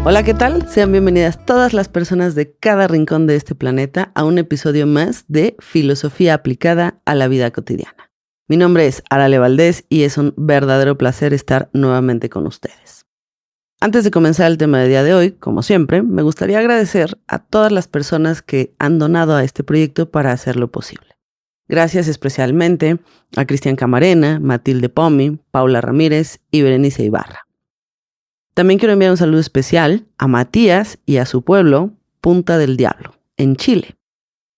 Hola, ¿qué tal? Sean bienvenidas todas las personas de cada rincón de este planeta a un episodio más de Filosofía aplicada a la vida cotidiana. Mi nombre es Arale Valdés y es un verdadero placer estar nuevamente con ustedes. Antes de comenzar el tema del día de hoy, como siempre, me gustaría agradecer a todas las personas que han donado a este proyecto para hacerlo posible. Gracias especialmente a Cristian Camarena, Matilde Pomi, Paula Ramírez y Berenice Ibarra. También quiero enviar un saludo especial a Matías y a su pueblo, Punta del Diablo, en Chile.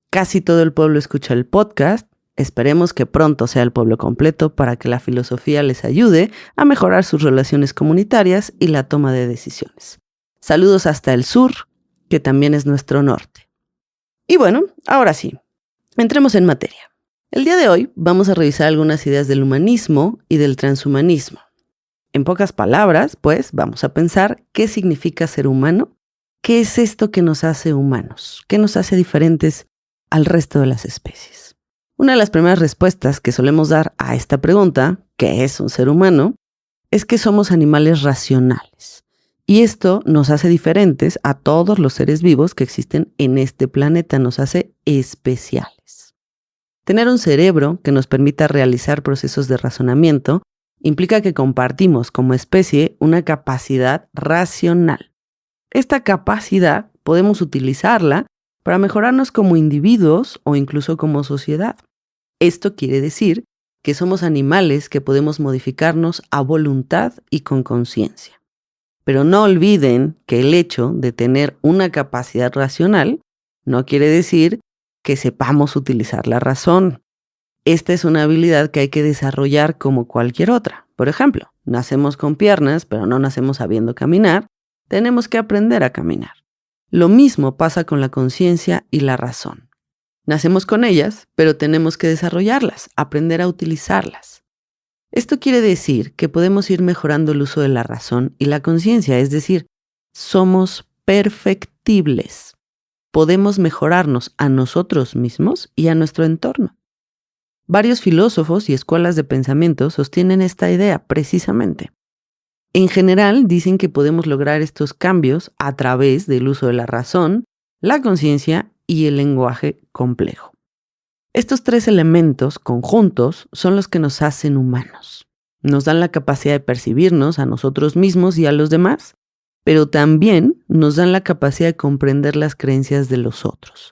Casi todo el pueblo escucha el podcast. Esperemos que pronto sea el pueblo completo para que la filosofía les ayude a mejorar sus relaciones comunitarias y la toma de decisiones. Saludos hasta el sur, que también es nuestro norte. Y bueno, ahora sí, entremos en materia. El día de hoy vamos a revisar algunas ideas del humanismo y del transhumanismo. En pocas palabras, pues, vamos a pensar qué significa ser humano, qué es esto que nos hace humanos, qué nos hace diferentes al resto de las especies. Una de las primeras respuestas que solemos dar a esta pregunta, ¿qué es un ser humano?, es que somos animales racionales. Y esto nos hace diferentes a todos los seres vivos que existen en este planeta, nos hace especiales. Tener un cerebro que nos permita realizar procesos de razonamiento implica que compartimos como especie una capacidad racional. Esta capacidad podemos utilizarla para mejorarnos como individuos o incluso como sociedad. Esto quiere decir que somos animales que podemos modificarnos a voluntad y con conciencia. Pero no olviden que el hecho de tener una capacidad racional no quiere decir que sepamos utilizar la razón. Esta es una habilidad que hay que desarrollar como cualquier otra. Por ejemplo, nacemos con piernas, pero no nacemos sabiendo caminar. Tenemos que aprender a caminar. Lo mismo pasa con la conciencia y la razón. Nacemos con ellas, pero tenemos que desarrollarlas, aprender a utilizarlas. Esto quiere decir que podemos ir mejorando el uso de la razón y la conciencia, es decir, somos perfectibles. Podemos mejorarnos a nosotros mismos y a nuestro entorno. Varios filósofos y escuelas de pensamiento sostienen esta idea precisamente. En general, dicen que podemos lograr estos cambios a través del uso de la razón, la conciencia y el lenguaje complejo. Estos tres elementos conjuntos son los que nos hacen humanos. Nos dan la capacidad de percibirnos a nosotros mismos y a los demás, pero también nos dan la capacidad de comprender las creencias de los otros.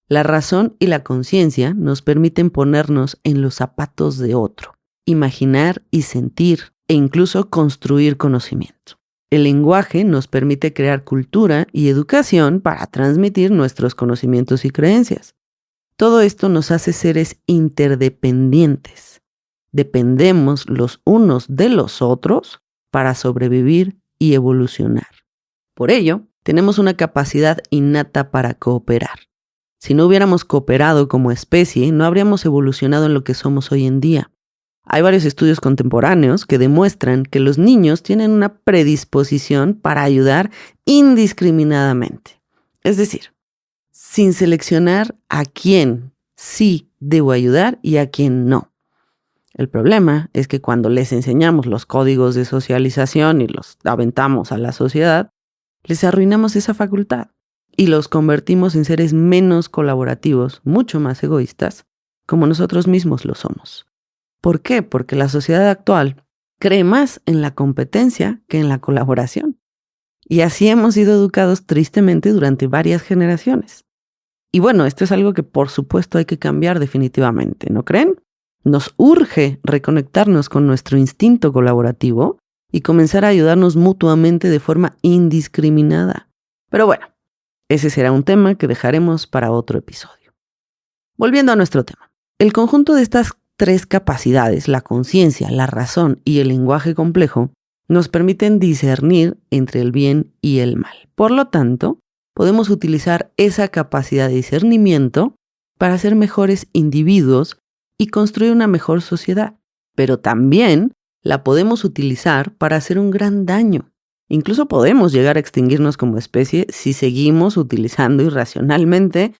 La razón y la conciencia nos permiten ponernos en los zapatos de otro, imaginar y sentir e incluso construir conocimiento. El lenguaje nos permite crear cultura y educación para transmitir nuestros conocimientos y creencias. Todo esto nos hace seres interdependientes. Dependemos los unos de los otros para sobrevivir y evolucionar. Por ello, tenemos una capacidad innata para cooperar. Si no hubiéramos cooperado como especie, no habríamos evolucionado en lo que somos hoy en día. Hay varios estudios contemporáneos que demuestran que los niños tienen una predisposición para ayudar indiscriminadamente. Es decir, sin seleccionar a quién sí debo ayudar y a quién no. El problema es que cuando les enseñamos los códigos de socialización y los aventamos a la sociedad, les arruinamos esa facultad. Y los convertimos en seres menos colaborativos, mucho más egoístas, como nosotros mismos lo somos. ¿Por qué? Porque la sociedad actual cree más en la competencia que en la colaboración. Y así hemos sido educados tristemente durante varias generaciones. Y bueno, esto es algo que por supuesto hay que cambiar definitivamente, ¿no creen? Nos urge reconectarnos con nuestro instinto colaborativo y comenzar a ayudarnos mutuamente de forma indiscriminada. Pero bueno, ese será un tema que dejaremos para otro episodio. Volviendo a nuestro tema. El conjunto de estas tres capacidades, la conciencia, la razón y el lenguaje complejo, nos permiten discernir entre el bien y el mal. Por lo tanto, podemos utilizar esa capacidad de discernimiento para ser mejores individuos y construir una mejor sociedad. Pero también la podemos utilizar para hacer un gran daño. Incluso podemos llegar a extinguirnos como especie si seguimos utilizando irracionalmente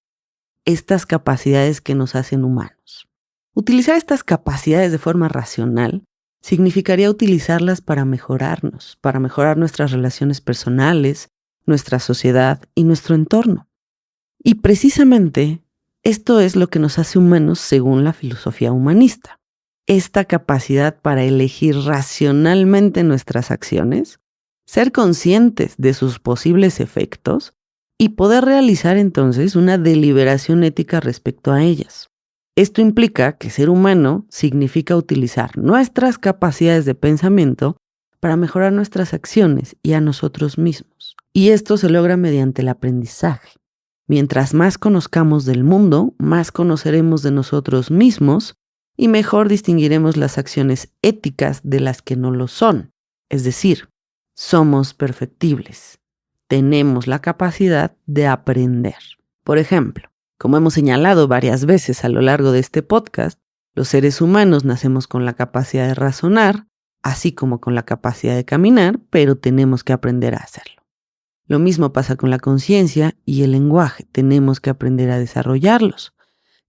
estas capacidades que nos hacen humanos. Utilizar estas capacidades de forma racional significaría utilizarlas para mejorarnos, para mejorar nuestras relaciones personales, nuestra sociedad y nuestro entorno. Y precisamente esto es lo que nos hace humanos según la filosofía humanista. Esta capacidad para elegir racionalmente nuestras acciones, ser conscientes de sus posibles efectos y poder realizar entonces una deliberación ética respecto a ellas. Esto implica que ser humano significa utilizar nuestras capacidades de pensamiento para mejorar nuestras acciones y a nosotros mismos. Y esto se logra mediante el aprendizaje. Mientras más conozcamos del mundo, más conoceremos de nosotros mismos y mejor distinguiremos las acciones éticas de las que no lo son. Es decir, somos perfectibles. Tenemos la capacidad de aprender. Por ejemplo, como hemos señalado varias veces a lo largo de este podcast, los seres humanos nacemos con la capacidad de razonar, así como con la capacidad de caminar, pero tenemos que aprender a hacerlo. Lo mismo pasa con la conciencia y el lenguaje. Tenemos que aprender a desarrollarlos.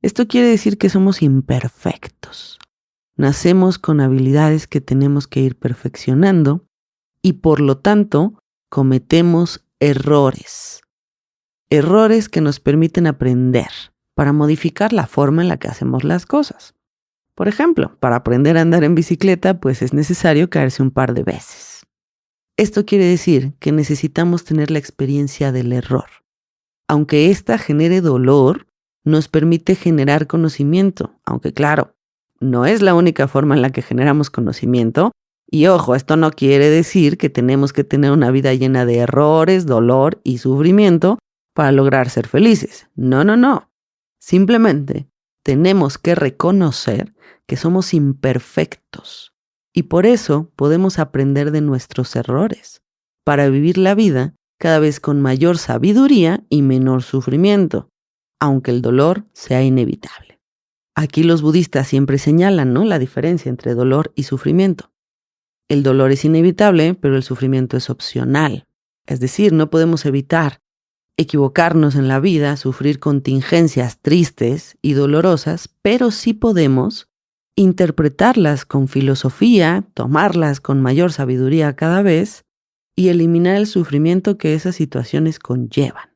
Esto quiere decir que somos imperfectos. Nacemos con habilidades que tenemos que ir perfeccionando y por lo tanto cometemos errores. Errores que nos permiten aprender para modificar la forma en la que hacemos las cosas. Por ejemplo, para aprender a andar en bicicleta, pues es necesario caerse un par de veces. Esto quiere decir que necesitamos tener la experiencia del error. Aunque ésta genere dolor, nos permite generar conocimiento, aunque claro, no es la única forma en la que generamos conocimiento. Y ojo, esto no quiere decir que tenemos que tener una vida llena de errores, dolor y sufrimiento para lograr ser felices. No. Simplemente tenemos que reconocer que somos imperfectos y por eso podemos aprender de nuestros errores para vivir la vida cada vez con mayor sabiduría y menor sufrimiento, aunque el dolor sea inevitable. Aquí los budistas siempre señalan, ¿no?, la diferencia entre dolor y sufrimiento. El dolor es inevitable, pero el sufrimiento es opcional. Es decir, no podemos evitar equivocarnos en la vida, sufrir contingencias tristes y dolorosas, pero sí podemos interpretarlas con filosofía, tomarlas con mayor sabiduría cada vez y eliminar el sufrimiento que esas situaciones conllevan.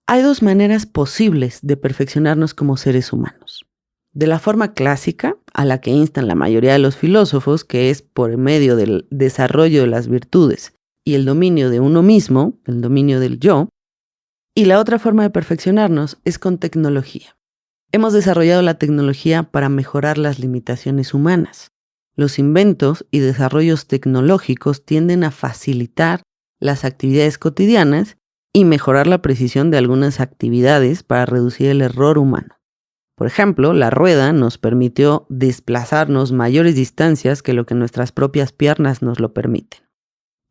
Hay dos maneras posibles de perfeccionarnos como seres humanos. De la forma clásica, a la que instan la mayoría de los filósofos, que es por medio del desarrollo de las virtudes y el dominio de uno mismo, el dominio del yo. Y la otra forma de perfeccionarnos es con tecnología. Hemos desarrollado la tecnología para mejorar las limitaciones humanas. Los inventos y desarrollos tecnológicos tienden a facilitar las actividades cotidianas y mejorar la precisión de algunas actividades para reducir el error humano. Por ejemplo, la rueda nos permitió desplazarnos mayores distancias que lo que nuestras propias piernas nos lo permiten.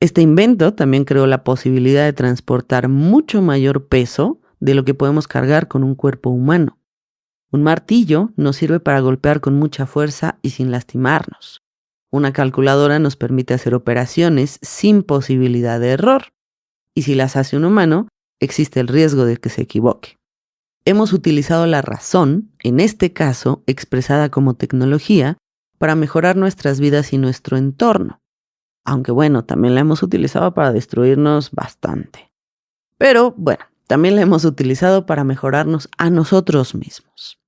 Este invento también creó la posibilidad de transportar mucho mayor peso de lo que podemos cargar con un cuerpo humano. Un martillo nos sirve para golpear con mucha fuerza y sin lastimarnos. Una calculadora nos permite hacer operaciones sin posibilidad de error. Y si las hace un humano, existe el riesgo de que se equivoque. Hemos utilizado la razón, en este caso expresada como tecnología, para mejorar nuestras vidas y nuestro entorno. Aunque bueno, también la hemos utilizado para destruirnos bastante. Pero bueno, también la hemos utilizado para mejorarnos a nosotros mismos.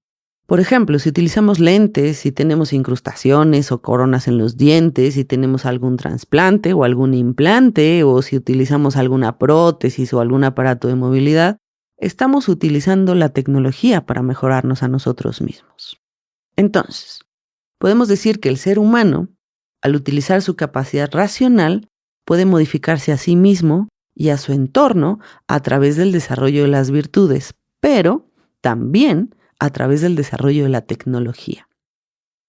Por ejemplo, si utilizamos lentes, si tenemos incrustaciones o coronas en los dientes, si tenemos algún trasplante o algún implante, o si utilizamos alguna prótesis o algún aparato de movilidad, estamos utilizando la tecnología para mejorarnos a nosotros mismos. Entonces, podemos decir que el ser humano, al utilizar su capacidad racional, puede modificarse a sí mismo y a su entorno a través del desarrollo de las virtudes, pero también a través del desarrollo de la tecnología.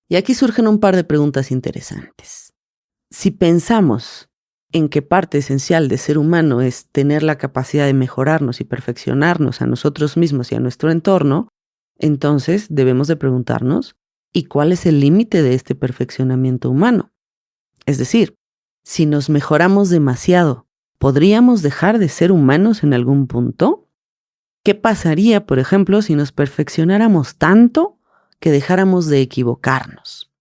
Y aquí surgen un par de preguntas interesantes. Si pensamos en que parte esencial de ser humano es tener la capacidad de mejorarnos y perfeccionarnos a nosotros mismos y a nuestro entorno, entonces debemos de preguntarnos, ¿y cuál es el límite de este perfeccionamiento humano? Es decir, si nos mejoramos demasiado, ¿podríamos dejar de ser humanos en algún punto? ¿Qué pasaría, por ejemplo, si nos perfeccionáramos tanto que dejáramos de equivocarnos?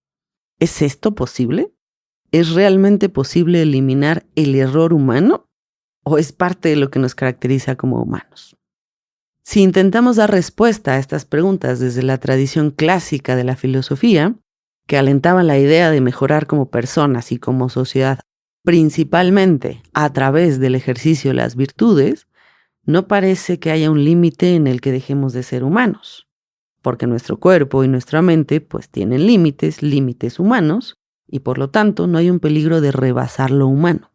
¿Es esto posible? ¿Es realmente posible eliminar el error humano? o es parte de lo que nos caracteriza como humanos? Si intentamos dar respuesta a estas preguntas desde la tradición clásica de la filosofía, que alentaba la idea de mejorar como personas y como sociedad, principalmente a través del ejercicio de las virtudes, no parece que haya un límite en el que dejemos de ser humanos, porque nuestro cuerpo y nuestra mente pues tienen límites humanos, y por lo tanto no hay un peligro de rebasar lo humano.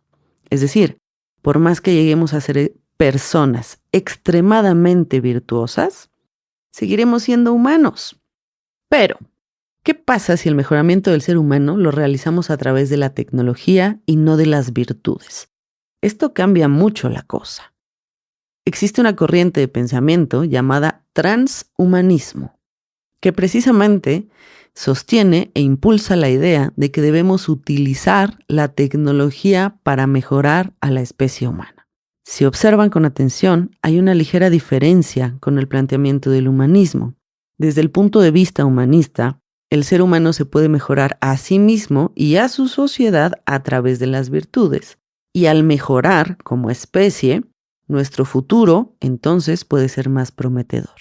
Es decir, por más que lleguemos a ser personas extremadamente virtuosas, seguiremos siendo humanos. Pero, ¿qué pasa si el mejoramiento del ser humano lo realizamos a través de la tecnología y no de las virtudes? Esto cambia mucho la cosa. Existe una corriente de pensamiento llamada transhumanismo, que precisamente sostiene e impulsa la idea de que debemos utilizar la tecnología para mejorar a la especie humana. Si observan con atención, hay una ligera diferencia con el planteamiento del humanismo. Desde el punto de vista humanista, el ser humano se puede mejorar a sí mismo y a su sociedad a través de las virtudes. Y al mejorar como especie, nuestro futuro entonces puede ser más prometedor.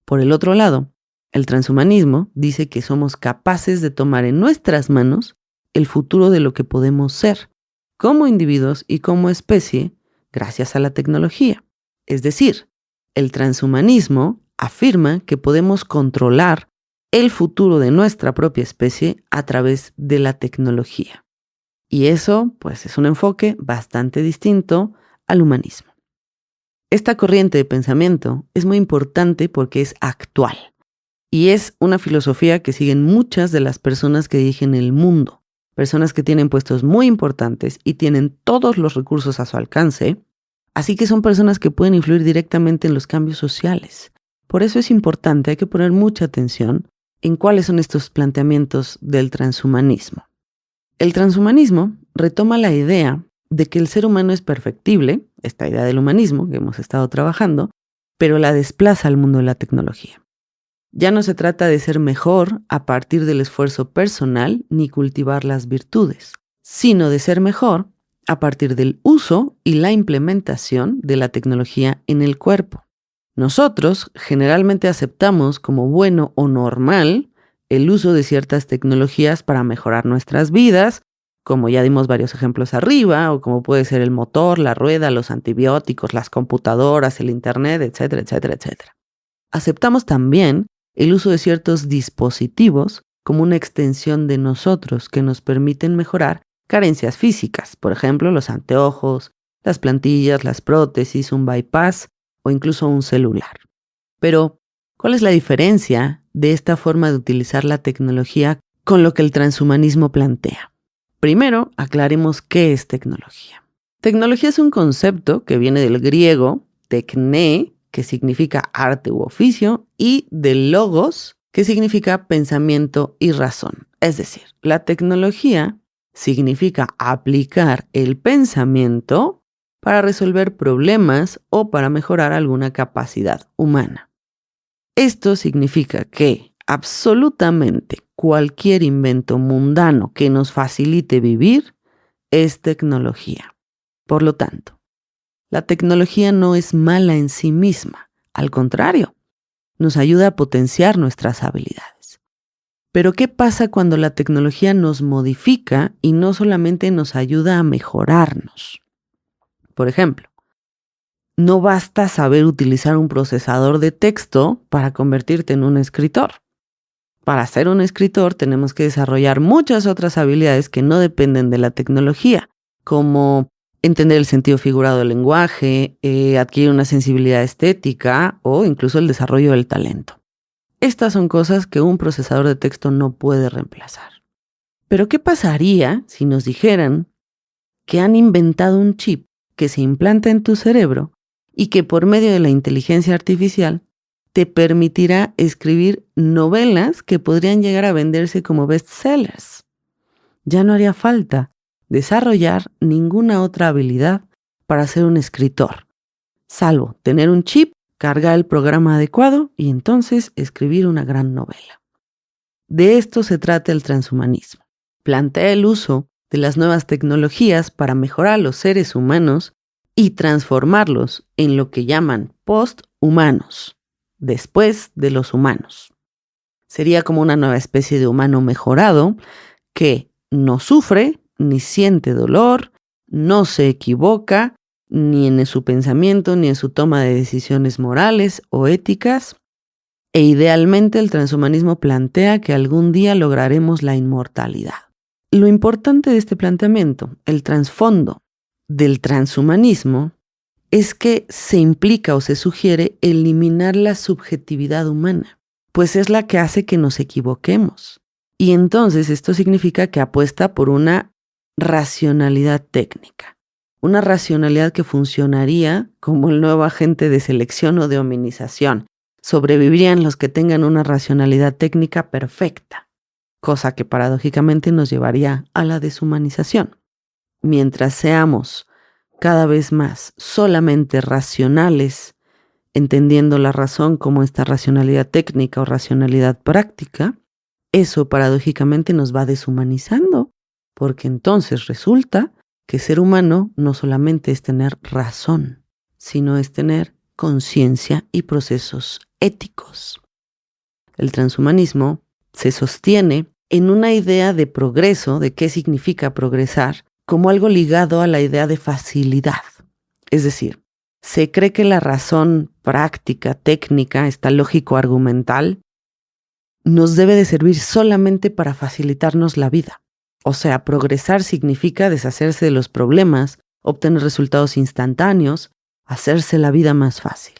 Por el otro lado, el transhumanismo dice que somos capaces de tomar en nuestras manos el futuro de lo que podemos ser, como individuos y como especie, gracias a la tecnología. Es decir, el transhumanismo afirma que podemos controlar el futuro de nuestra propia especie a través de la tecnología. Y eso, pues, es un enfoque bastante distinto al humanismo. Esta corriente de pensamiento es muy importante porque es actual y es una filosofía que siguen muchas de las personas que dirigen el mundo, personas que tienen puestos muy importantes y tienen todos los recursos a su alcance, así que son personas que pueden influir directamente en los cambios sociales. Por eso es importante, hay que poner mucha atención en cuáles son estos planteamientos del transhumanismo. El transhumanismo retoma la idea de que el ser humano es perfectible, esta idea del humanismo que hemos estado trabajando, pero la desplaza al mundo de la tecnología. Ya no se trata de ser mejor a partir del esfuerzo personal ni cultivar las virtudes, sino de ser mejor a partir del uso y la implementación de la tecnología en el cuerpo. Nosotros generalmente aceptamos como bueno o normal el uso de ciertas tecnologías para mejorar nuestras vidas, como ya dimos varios ejemplos arriba, o como puede ser el motor, la rueda, los antibióticos, las computadoras, el internet, etcétera, etcétera, etcétera. Aceptamos también el uso de ciertos dispositivos como una extensión de nosotros que nos permiten mejorar carencias físicas, por ejemplo, los anteojos, las plantillas, las prótesis, un bypass o incluso un celular. Pero, ¿cuál es la diferencia de esta forma de utilizar la tecnología con lo que el transhumanismo plantea? Primero, aclaremos qué es tecnología. Tecnología es un concepto que viene del griego tekné, que significa arte u oficio, y del logos, que significa pensamiento y razón. Es decir, la tecnología significa aplicar el pensamiento para resolver problemas o para mejorar alguna capacidad humana. Esto significa que absolutamente cualquier invento mundano que nos facilite vivir es tecnología. Por lo tanto, la tecnología no es mala en sí misma, al contrario, nos ayuda a potenciar nuestras habilidades. Pero ¿qué pasa cuando la tecnología nos modifica y no solamente nos ayuda a mejorarnos? Por ejemplo, no basta saber utilizar un procesador de texto para convertirte en un escritor. Para ser un escritor tenemos que desarrollar muchas otras habilidades que no dependen de la tecnología, como entender el sentido figurado del lenguaje, adquirir una sensibilidad estética o incluso el desarrollo del talento. Estas son cosas que un procesador de texto no puede reemplazar. Pero ¿qué pasaría si nos dijeran que han inventado un chip que se implanta en tu cerebro y que por medio de la inteligencia artificial te permitirá escribir novelas que podrían llegar a venderse como bestsellers? Ya no haría falta desarrollar ninguna otra habilidad para ser un escritor, salvo tener un chip, cargar el programa adecuado y entonces escribir una gran novela. De esto se trata el transhumanismo. Plantea el uso de las nuevas tecnologías para mejorar a los seres humanos y transformarlos en lo que llaman posthumanos, después de los humanos. Sería como una nueva especie de humano mejorado que no sufre, ni siente dolor, no se equivoca, ni en su pensamiento, ni en su toma de decisiones morales o éticas. E idealmente el transhumanismo plantea que algún día lograremos la inmortalidad. Lo importante de este planteamiento, el trasfondo del transhumanismo, es que se implica o se sugiere eliminar la subjetividad humana, pues es la que hace que nos equivoquemos. Y entonces esto significa que apuesta por una racionalidad técnica, una racionalidad que funcionaría como el nuevo agente de selección o de hominización. Sobrevivirían los que tengan una racionalidad técnica perfecta, cosa que paradójicamente nos llevaría a la deshumanización. Mientras seamos cada vez más solamente racionales, entendiendo la razón como esta racionalidad técnica o racionalidad práctica, eso paradójicamente nos va deshumanizando, porque entonces resulta que ser humano no solamente es tener razón, sino es tener conciencia y procesos éticos. El transhumanismo se sostiene en una idea de progreso, de qué significa progresar, como algo ligado a la idea de facilidad. Es decir, se cree que la razón práctica, técnica, esta lógico-argumental, nos debe de servir solamente para facilitarnos la vida. O sea, progresar significa deshacerse de los problemas, obtener resultados instantáneos, hacerse la vida más fácil.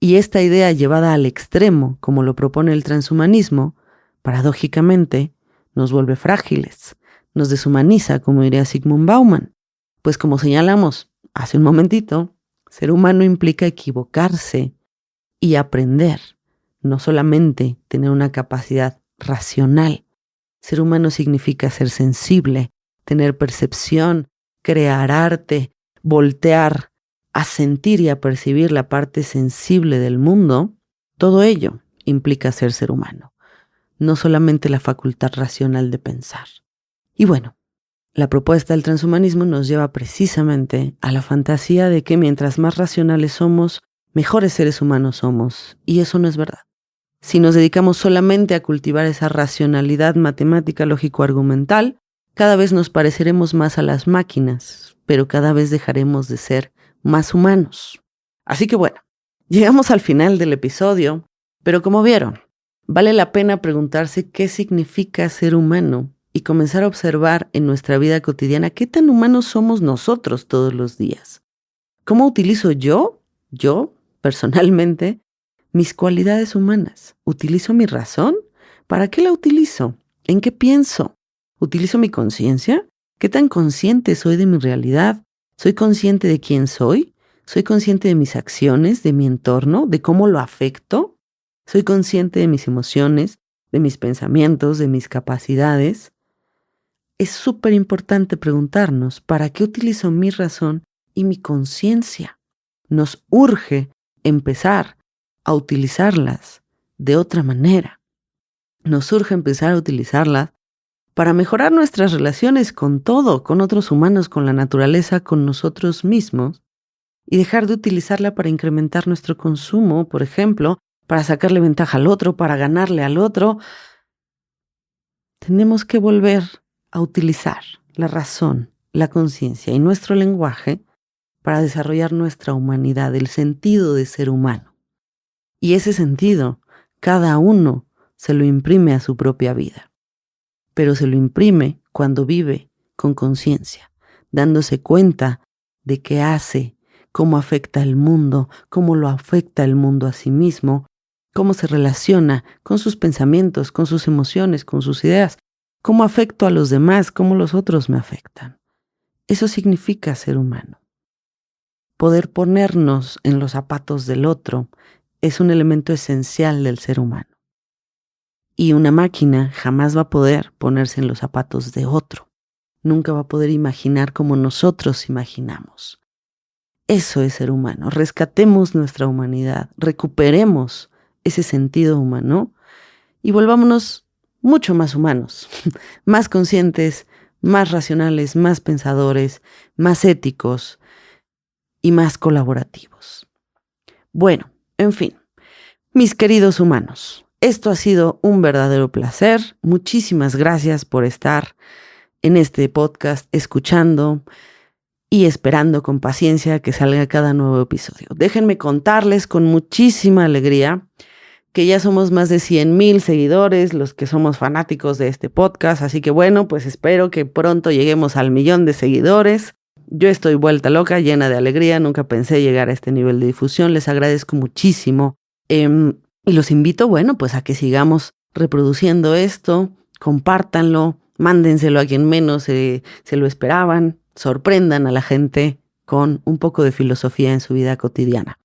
Y esta idea llevada al extremo, como lo propone el transhumanismo, paradójicamente nos vuelve frágiles, nos deshumaniza, como diría Zygmunt Bauman. Pues como señalamos hace un momentito, ser humano implica equivocarse y aprender, no solamente tener una capacidad racional. Ser humano significa ser sensible, tener percepción, crear arte, voltear a sentir y a percibir la parte sensible del mundo. Todo ello implica ser humano, no solamente la facultad racional de pensar. Y bueno, la propuesta del transhumanismo nos lleva precisamente a la fantasía de que mientras más racionales somos, mejores seres humanos somos, y eso no es verdad. Si nos dedicamos solamente a cultivar esa racionalidad matemática lógico-argumental, cada vez nos pareceremos más a las máquinas, pero cada vez dejaremos de ser más humanos. Así que bueno, llegamos al final del episodio, pero como vieron, vale la pena preguntarse qué significa ser humano y comenzar a observar en nuestra vida cotidiana qué tan humanos somos nosotros todos los días. ¿Cómo utilizo yo, personalmente, mis cualidades humanas? ¿Utilizo mi razón? ¿Para qué la utilizo? ¿En qué pienso? ¿Utilizo mi conciencia? ¿Qué tan consciente soy de mi realidad? ¿Soy consciente de quién soy? ¿Soy consciente de mis acciones, de mi entorno, de cómo lo afecto? ¿Soy consciente de mis emociones, de mis pensamientos, de mis capacidades? Es súper importante preguntarnos, ¿para qué utilizo mi razón y mi conciencia? Nos urge empezar a utilizarlas de otra manera. Nos urge empezar a utilizarlas para mejorar nuestras relaciones con todo, con otros humanos, con la naturaleza, con nosotros mismos, y dejar de utilizarla para incrementar nuestro consumo, por ejemplo, para sacarle ventaja al otro, para ganarle al otro. Tenemos que volver a utilizar la razón, la conciencia y nuestro lenguaje para desarrollar nuestra humanidad, el sentido de ser humano. Y ese sentido, cada uno se lo imprime a su propia vida, pero se lo imprime cuando vive con conciencia, dándose cuenta de qué hace, cómo afecta al mundo, cómo lo afecta el mundo a sí mismo, cómo se relaciona con sus pensamientos, con sus emociones, con sus ideas, cómo afecto a los demás, cómo los otros me afectan. Eso significa ser humano. Poder ponernos en los zapatos del otro es un elemento esencial del ser humano. Y una máquina jamás va a poder ponerse en los zapatos de otro. Nunca va a poder imaginar como nosotros imaginamos. Eso es ser humano. Rescatemos nuestra humanidad, recuperemos ese sentido humano y volvámonos mucho más humanos, más conscientes, más racionales, más pensadores, más éticos. y más colaborativos. Bueno, en fin, mis queridos humanos, esto ha sido un verdadero placer. Muchísimas gracias por estar en este podcast, escuchando y esperando con paciencia que salga cada nuevo episodio. Déjenme contarles con muchísima alegría que ya somos más de 100,000 seguidores, los que somos fanáticos de este podcast. Así que bueno, pues espero que pronto lleguemos al 1,000,000 de seguidores. Yo estoy vuelta loca, llena de alegría. Nunca pensé llegar a este nivel de difusión. Les agradezco muchísimo. Y los invito, bueno, pues a que sigamos reproduciendo esto. Compártanlo, mándenselo a quien menos se lo esperaban. Sorprendan a la gente con un poco de filosofía en su vida cotidiana.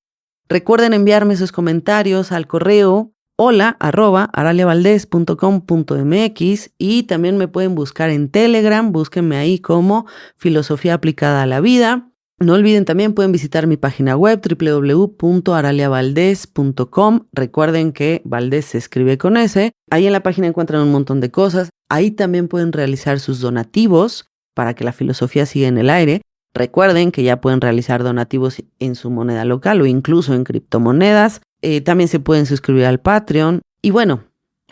Recuerden enviarme sus comentarios al correo hola@araliavaldez.com.mx y también me pueden buscar en Telegram. Búsquenme ahí como Filosofía Aplicada a la Vida. No olviden, también pueden visitar mi página web www.araliavaldez.com. Recuerden que Valdez se escribe con S. Ahí en la página encuentran un montón de cosas. Ahí también pueden realizar sus donativos para que la filosofía siga en el aire. Recuerden que ya pueden realizar donativos en su moneda local o incluso en criptomonedas. También se pueden suscribir al Patreon. Y bueno,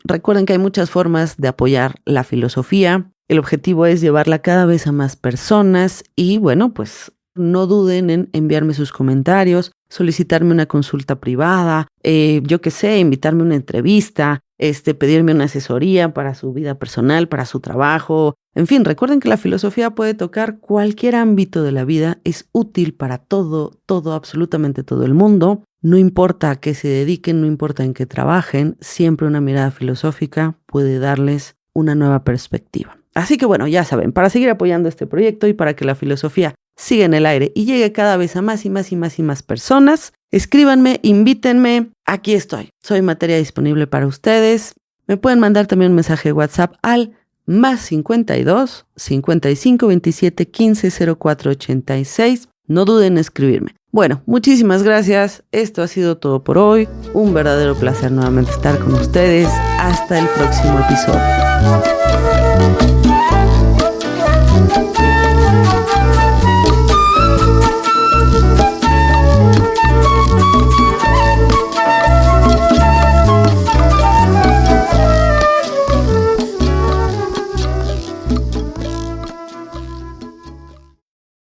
recuerden que hay muchas formas de apoyar la filosofía. El objetivo es llevarla cada vez a más personas. Y bueno, pues no duden en enviarme sus comentarios, solicitarme una consulta privada, invitarme a una entrevista, pedirme una asesoría para su vida personal, para su trabajo. En fin, recuerden que la filosofía puede tocar cualquier ámbito de la vida, es útil para todo, absolutamente todo el mundo. No importa a qué se dediquen, no importa en qué trabajen, siempre una mirada filosófica puede darles una nueva perspectiva. Así que bueno, ya saben, para seguir apoyando este proyecto y para que la filosofía siga en el aire y llegue cada vez a más y más personas, escríbanme, invítenme, aquí estoy. Soy materia disponible para ustedes. Me pueden mandar también un mensaje de WhatsApp al +52 55 27 15 04 86. No duden en escribirme. Bueno, muchísimas gracias. Esto ha sido todo por hoy. Un verdadero placer nuevamente estar con ustedes. Hasta el próximo episodio.